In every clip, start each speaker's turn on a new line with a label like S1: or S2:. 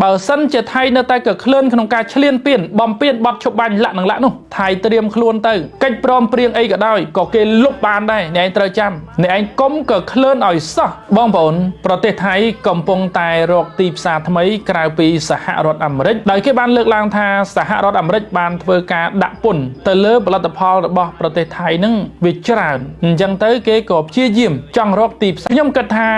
S1: បើសិនជាថៃនៅតែក៏ក្លឿនក្នុងការឆ្លៀនពៀនបំពេញបត់ឈប់បាញ់លាក់នឹងលាក់នោះថៃត្រៀមខ្លួនទៅកិច្ចព្រមព្រៀងអីក៏ដោយក៏គេលុបបានដែរអ្នកឯងត្រូវចាំអ្នកឯងកុំក៏ក្លឿនឲ្យសោះបងប្អូនប្រទេសថៃកំពុងតែរកទីផ្សារថ្មីក្រៅពីសហរដ្ឋអាមេរិកដោយគេបានលើកឡើងថាសហរដ្ឋអាមេរិកបានធ្វើការដាក់ពន្ធទៅលើផលិតផលរបស់ប្រទេសថៃនឹងវាច្រើនអញ្ចឹងទៅគេក៏ព្យាយាមចង់រកទីផ្សារខ្ញុំគិតថា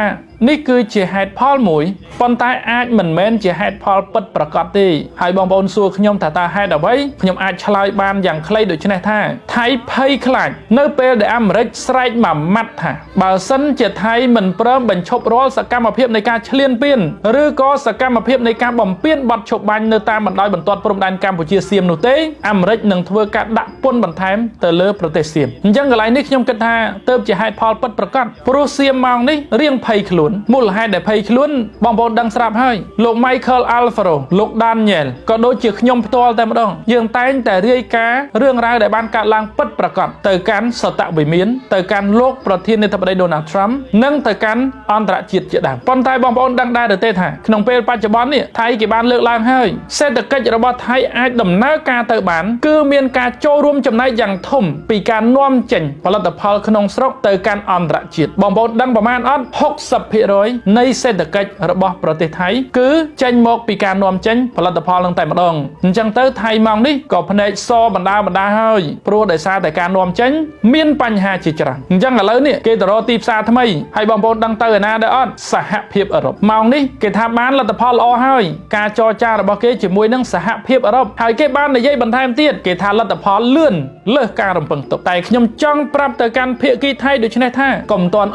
S1: នេះគឺជាហេតុផលមួយប៉ុន្តែអាចមិនមែនជាហេតុផលពិតប្រាកដទេហើយបងប្អូនសួរខ្ញុំថាតើហេតុអ្វីខ្ញុំអាចឆ្លើយបានយ៉ាងខ្លីដូចនេះថាថៃភ័យខ្លាចនៅពេលដែលអាមេរិកស្រែកមួយម៉ាត់ថាបើសិនជាថៃមិនព្រមបញ្ឈប់រាល់សកម្មភាពនៃការឈ្លានពានឬក៏សកម្មភាពនៃការបំពានបទឈប់បាញ់នៅតាមបណ្ដោយបន្ទាត់ព្រំដែនកម្ពុជាសៀមនោះទេអាមេរិកនឹងធ្វើការដាក់ពន្ធបន្ថែមទៅលើប្រទេសសៀមអញ្ចឹងកន្លែងនេះខ្ញុំគិតថាទើបជាហេតុផលពិតប្រាកដព្រោះសៀមម៉ោងនេះរៀងភ័យខ្លួនមូលហេតុដែលភ័យខ្លួនបងប្អូនដឹងស្រាប់ហើយលោក Michael Alfaro លោក Daniel ក៏ដូចជាខ្ញុំផ្ទាល់តែម្ដងយើងតែងតែរាយការណ៍រឿងរ៉ាវដែលបានកើតឡើងពិតប្រាកដទៅកាន់សតវិមានទៅកាន់លោកប្រធានាធិបតី Donald Trump និងទៅកាន់អន្តរជាតិជាដើមប៉ុន្តែបងប្អូនដឹងដែរទេថាក្នុងពេលបច្ចុប្បន្ននេះថៃគេបានលើកឡើងហើយសេដ្ឋកិច្ចរបស់ថៃអាចដំណើរការទៅបានគឺមានការចូលរួមចំណែកយ៉ាងធំពីការនាំចេញផលិតផលក្នុងស្រុកទៅកាន់អន្តរជាតិបងប្អូនដឹងប្រមាណអត់ 60% នៃសេដ្ឋកិច្ចរបស់ប្រទេសថៃគឺចេញមកពីការនាំចេញផលិតផលនឹងតែម្ដងអញ្ចឹងទៅថៃម៉ោងនេះក៏ភ្នែកសបណ្ដាហើយព្រោះដោយសារតែការនាំចេញមានបញ្ហាជាច្រើនអញ្ចឹងឥឡូវនេះគេទៅរកទីផ្សារថ្មីហើយបងប្អូនដឹងទៅឯណាដែរអត់សហភាពអឺរ៉ុបម៉ោងនេះគេថាបានលទ្ធផលល្អហើយការចរចារបស់គេជាមួយនឹងសហភាពអឺរ៉ុបហើយគេបាននិយាយបន្ថែមទៀតគេថាលទ្ធផលលឿនលើសការរំពឹងទុកតែខ្ញុំចង់ប្រាប់ទៅកាន់ភាគីថៃដូច្នេះថាកុំតន់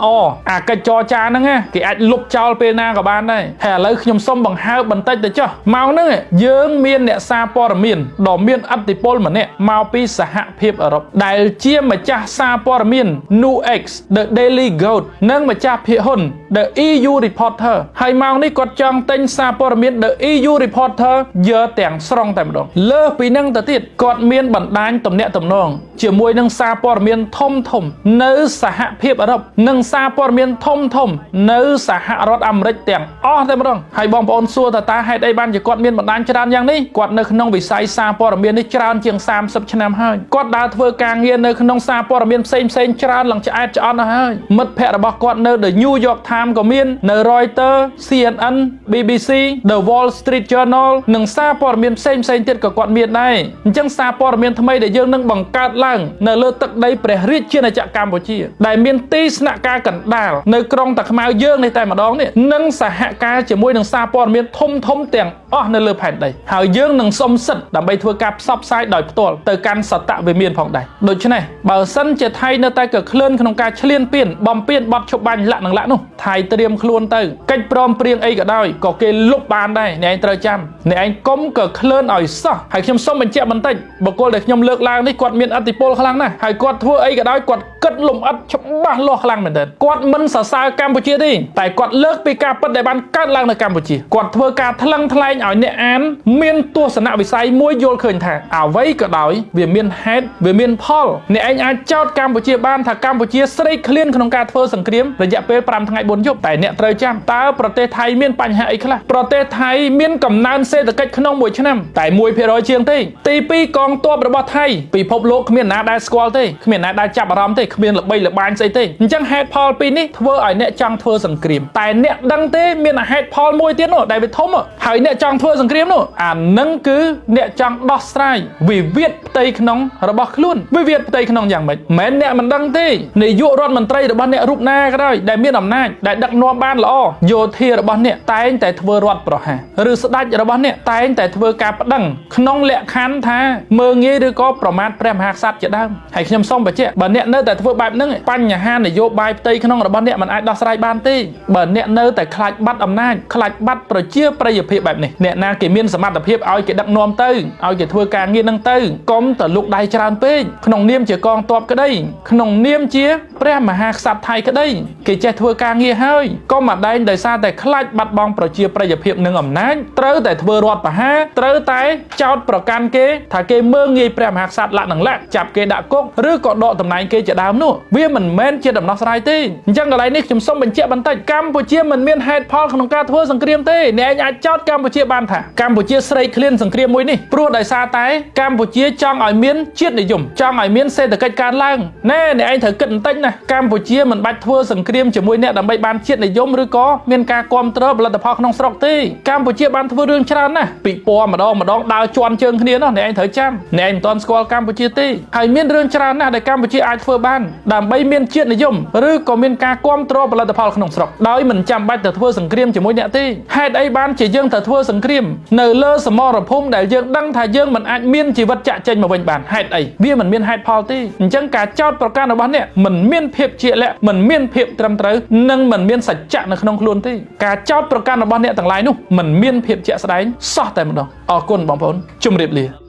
S1: អាកិច្ចចរចាហ្នឹងគេអាចលុបចោលពេលណាក៏បានដែរហើយឥឡូវខ្ញុំសូមបង្ហើបបន្តិចទៅចុះម៉ោងហ្នឹងយើងមានអ្នកសារព័ត៌មានដ៏មានឥទ្ធិពលម្នាក់មកពីសហភាពអឺរ៉ុបដែលជាម្ចាស់សារព័ត៌មាន Nuex The Daily Goat និងម្ចាស់ភាគហ៊ុន The EU Reporter ហើយម៉ោងនេះគាត់ចង់ទិញសារព័ត៌មាន The EU Reporter យកទាំងស្រុងតែម្ដងលើសពីនឹងទៅទៀតគាត់មានបណ្ដាញទំនាក់ទំនងជាមួយនឹងសារព័ត៌មានធំនៅសហភាពអឺរ៉ុបនិងសារព័ត៌មានធំនៅសហរដ្ឋអាមេរិកទាំងអស់តែម្ដងហើយបងប្អូនសួរតើហេតុអីបានជាគាត់មានបណ្ដាញច្រើនយ៉ាងនេះគាត់នៅក្នុងវិស័យសារព័ត៌មាននេះច្រើនជាង30ឆ្នាំហើយគាត់ដើរធ្វើការងារនៅក្នុងសារព័ត៌មានផ្សេងច្រើនឡើងឆ្អែតឆ្អន់ហើយមិត្តភ័ក្តិរបស់គាត់នៅ The New York Times ក៏មាននៅ Reuters CNN BBC The Wall Street Journal និងសារព័ត៌មានផ្សេងទៀតក៏គាត់មានដែរអញ្ចឹងសារព័ត៌មានថ្មីដែលយើងនឹងបង្កើតឡើងនៅលើទឹកដីព្រះរាជាណាចក្រកម្ពុជាដែលមានទីស្នាក់ការកណ្ដាលនៅក្រុងតាខ្មៅយើងនេះតែម្ដងនេះនឹងសហការជាមួយនឹងសារព័ត៌មានធំទាំងអស់នៅលើផែនដីហើយយើងនឹងសុំសិទ្ធិដើម្បីធ្វើការផ្សព្វផ្សាយដោយផ្ទាល់ទៅកាន់សតវិមានផងដែរដូច្នេះបើសិនជាថៃនៅតែក៏ក្លឿនក្នុងការឆ្លៀនពៀនបំពេញបទឈប់បាញ់លាក់នឹងលាក់នោះថៃត្រៀមខ្លួនទៅកិច្ចព្រមព្រៀងអីក៏ដោយក៏គេលុបបានដែរអ្នកឯងត្រូវចាំអ្នកឯងកុំក៏ក្លឿនឲ្យសោះហើយខ្ញុំសូមបញ្ជាក់បន្តិចបុគ្គលដែលខ្ញុំលើកឡើងនេះគាត់មានឥទ្ធិពលខ្លាំងណាស់ហើយគាត់ធ្វើអីក៏ដោយគាត់គិតលំអិតច្បាស់លាស់ខ្លាំងមែនទែនគាត់មិនសរសើរកម្ពុជាទេតែគាត់លើកពីការពិតដែលបានកើតឡើងនៅកម្ពុជាគាត់ធ្វើការថ្លឹងថ្លែងឲ្យអ្នកអានមានទស្សនវិស័យមួយយល់ឃើញថាអ្វីក៏ដោយវាមានហេតុវាមានផលអ្នកឯងអាចចោទកម្ពុជាបានថាកម្ពុជាស្រេកឃ្លានក្នុងការធ្វើសង្គ្រាមរយៈពេល5ថ្ងៃ4យប់តែអ្នកត្រូវចាំតើប្រទេសថៃមានបញ្ហាអីខ្លះប្រទេសថៃមានកំណើនសេដ្ឋកិច្ចក្នុងមួយឆ្នាំតែ 1% ជាងទេទី2កងទ័ពរបស់ថៃពិភពលោកគ្មានណាដែលស្គាល់ទេគ្មានណាដែលចាប់អារម្មណ៍ទេគ្មានល្បីល្បាញស្អីទេអញ្ចឹងហេតុផលពីរនេះធ្វើឲ្យអ្នកចង់ធ្វើសង្គ្រាមតែអ្នកដឹងទេមានហេតុផលមួយទៀតនោះដែលវាធំហើយអ្នកចង់ធ្វើសង្គ្រាមនោះអានឹងគឺអ្នកចង់ដោះស្រាយវិវាទផ្ទៃក្នុងរបស់ខ្លួនវិវាទផ្ទៃក្នុងយ៉ាងម៉េចមិនអ្នកមិនដឹងទេនាយករដ្ឋមន្ត្រីរបស់អ្នករូបណាក៏ដោយដែលមានអំណាចដែលដឹកនាំបានល្អយោធារបស់អ្នកតែងតែធ្វើរដ្ឋប្រហារឬស្ដេចរបស់អ្នកតែងតែធ្វើការប្តឹងក្នុងលក្ខខណ្ឌថាមើងងាយឬក៏ប្រមាថព្រះមហាក្សត្រជាដើមហើយខ្ញុំសូមបញ្ជាក់បើអ្នកនៅតែធ្វើបែបហ្នឹងបញ្ហានយោបាយផ្ទៃក្នុងរបស់អ្នកមិនអាចដោះស្រាយបានទេបើអ្នកនៅតែខ្លាចបាត់អំណាចខ្លាចបាត់ប្រជាប្រិយភាពបែបនេះអ្នកណាគេមានសមត្ថភាពឲ្យគេដឹកនាំទៅឲ្យគេធ្វើការងារហ្នឹងទៅកុំទៅលុកដៃច្រើនពេក ក្នុងនាមជាកងទ័ពក្តីក្នុងនាមជាព្រះមហាក្សត្រថៃក្តីគេចេះធ្វើការងារហើយក៏មិនដែងដោយសារតែខ្លាចបាត់បង់ប្រជាប្រិយភាពនិងអំណាចត្រូវតែធ្វើរដ្ឋប្រហារត្រូវតែចោទប្រកាន់គេថាគេមើងងាយព្រះមហាក្សត្រលក្ខនឹងលក្ខចាប់គេដាក់គុកឬក៏ដកតំណែងគេជាដើមនោះវាមិនមែនជាដំណោះស្រាយទេអញ្ចឹងកន្លែងនេះខ្ញុំសូមបញ្ជាក់បន្តិចកម្ពុជាមិនមានហេតុផលក្នុងការធ្វើសង្គ្រាមទេអ្នកឯងអាចចោទកម្ពុជាបានថាកម្ពុជាស្រេកឃ្លានសង្គ្រាមមួយនេះព្រោះដោយសារតែកម្ពុជាចង់ឲ្យមានជាតិនិយមចង់ឲ្យមានសេដ្ឋកិច្ចកើនឡើងណែអ្នកឯងត្រូវគិតបន្តិចណាកម្ពុជាមិនបាច់ធ្វើសង្គ្រាមជាមួយអ្នកដើម្បីបានជាតិនិយមឬក៏មានការគ្រប់គ្រងផលិតផលក្នុងស្រុកទេកម្ពុជាបានធ្វើរឿងច្រើនណាស់ពិព័រណ៍ម្ដងដើរជន់ជើងគ្នានោះអ្នកឯងត្រូវចាំអ្នកឯងមិនទាន់ស្គាល់កម្ពុជាទេហើយមានរឿងច្រើនណាស់ដែលកម្ពុជាអាចធ្វើបានដើម្បីមានជាតិនិយមឬក៏មានការគ្រប់គ្រងផលិតផលក្នុងស្រុកដោយមិនចាំបាច់ទៅធ្វើសង្គ្រាមជាមួយអ្នកទេហេតុអីបានជាយើងទៅធ្វើសង្គ្រាមនៅលើសមរភូមិដែលយើងដឹងថាយើងមិនអាចមានជីវិតចាក់ចេញមកវិញបានហេតុអីវាមិនមានហេតុផលទេអញ្ចឹងការចោទប្រកាន់របស់អ្នកមិនមានភាពជាក់លាក់មិនមានភាពត្រឹមត្រូវនិងមិនមានសច្ចៈនៅក្នុងខ្លួនទេការចោទប្រកាន់របស់អ្នកទាំងឡាយនោះមិនមានភាពជាក់ស្ដែងសោះតែម្ដងអរគុណបងប្អូនជម្រាបលា